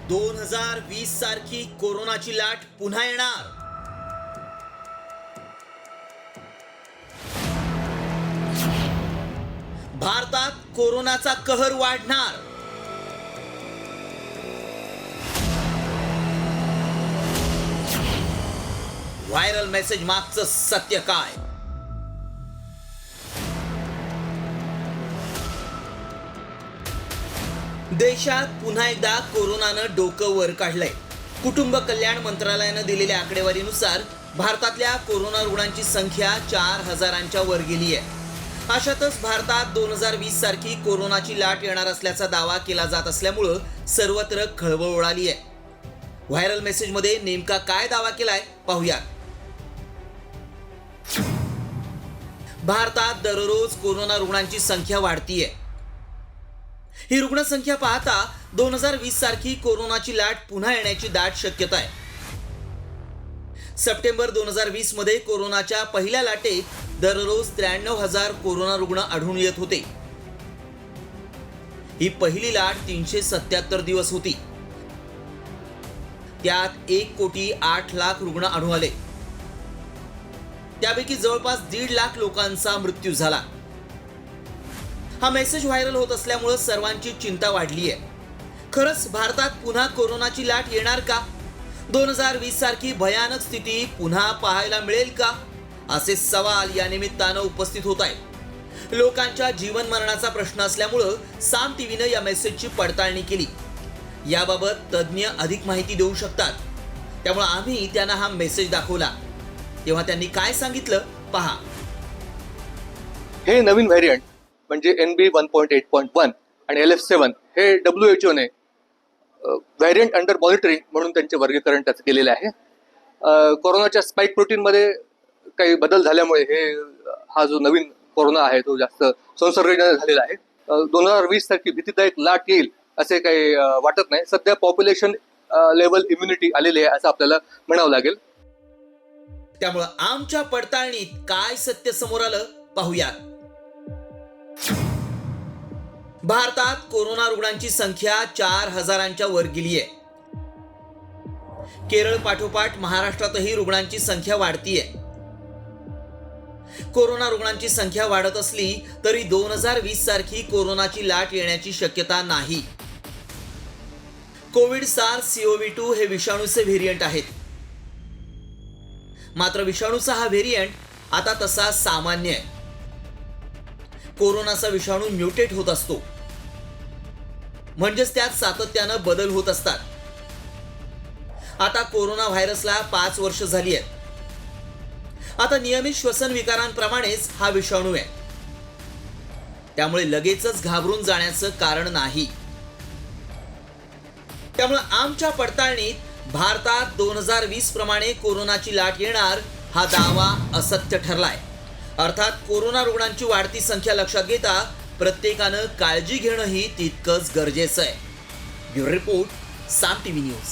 2020 सारखी कोरोनाची लाट पुन्हा येणार. भारतात कोरोनाचा कहर वाढणार. व्हायरल मेसेज मागचं सत्य काय? देशात पुन्हा एकदा कोरोनानं डोकं वर काढलंय. कुटुंब कल्याण मंत्रालयानं दिलेल्या आकडेवारीनुसार भारतातल्या कोरोना रुग्णांची संख्या 4,000च्या वर गेली आहे. अशातच भारतात 2020 सारखी कोरोनाची लाट येणार असल्याचा दावा केला जात असल्यामुळं सर्वत्र खळबळ उडाली आहे. व्हायरल मेसेजमध्ये नेमका काय दावा केलाय पाहूया. भारतात दररोज कोरोना रुग्णांची संख्या वाढतीये. ही रुग्णसंख्या पाहता 2020 सारखी कोरोनाची लाट पुन्हा येण्याची दाट शक्यता आहे. सप्टेंबर 2020 मध्ये कोरोनाच्या पहिल्या लाटेत दररोज 93,000 कोरोना रुग्ण आढळून येत होते. ही पहिली लाट 377 दिवस होती. त्यात 1,08,00,000 रुग्ण आढळून आले. त्यापैकी जवळपास 1.5 लाख लोकांचा मृत्यू झाला. हा मेसेज व्हायरल होत असल्यामुळे सर्वांची चिंता वाढली आहे. खरंच भारतात पुन्हा कोरोनाची लाट येणार का? 2020 सारखी भयानक स्थिती पुन्हा पाहायला मिळेल का? असे सवाल या निमित्तानं उपस्थित होत आहेत. लोकांच्या जीवन मरणाचा प्रश्न असल्यामुळं साम टीव्हीनं या मेसेजची पडताळणी केली. याबाबत तज्ज्ञ अधिक माहिती देऊ शकतात. त्यामुळे आम्ही त्यांना हा मेसेज दाखवला. तेव्हा त्यांनी काय सांगितलं पहा. हे नवीन व्हेरियंट म्हणजे NB 1.8.1 आणि LF7 हे WHO ने व्हेरियंट अंडर मॉनिटरिंग म्हणून त्यांचे वर्गीकरण त्याचं केलेले आहे. कोरोनाच्या स्पाइक प्रोटीनमध्ये काही बदल झाल्यामुळे हा जो नवीन कोरोना आहे तो जास्त संसर्गजन्य झालेला आहे. 2020 सारखी भीतीदायक लाट येईल असे काही वाटत नाही. सध्या पॉप्युलेशन लेवल इम्युनिटी आलेली आहे असं आपल्याला म्हणावं लागेल. त्यामुळं आमच्या पडताळणीत काय सत्य समोर आलं पाहूया. भारतात कोरोना रुग्णांची संख्या 4,000च्या वर गेली आहे. केरळ पाठोपाठ महाराष्ट्रातही रुग्णांची संख्या वाढतीये. कोरोना रुग्णांची संख्या वाढत असली तरी 2020 सारखी कोरोनाची लाट येण्याची शक्यता नाही. कोविड SARS-CoV-2 हे विषाणूचे व्हेरियंट आहेत. मात्र विषाणूचा हा व्हेरियंट आता तसा सामान्य आहे. कोरोनाचा विषाणू म्युटेट होत असतो, म्हणजेच त्यात सातत्यानं बदल होत असतात. आता कोरोना व्हायरसला 5 वर्ष झाली आहेत. आता नियमित श्वसन विकारांप्रमाणेच हा विषाणू आहे. त्यामुळे लगेचच घाबरून जाण्याचं कारण नाही. त्यामुळे आमच्या पडताळणीत भारतात 2020 प्रमाणे कोरोनाची लाट येणार हा दावा असत्य ठरलाय. अर्थात कोरोना रुग्णांची वाढती संख्या लक्षात घेता प्रत्येकानं काळजी घेणंही तितकंच गरजेचं आहे. ब्युरो रिपोर्ट, साम टीव्ही न्यूज.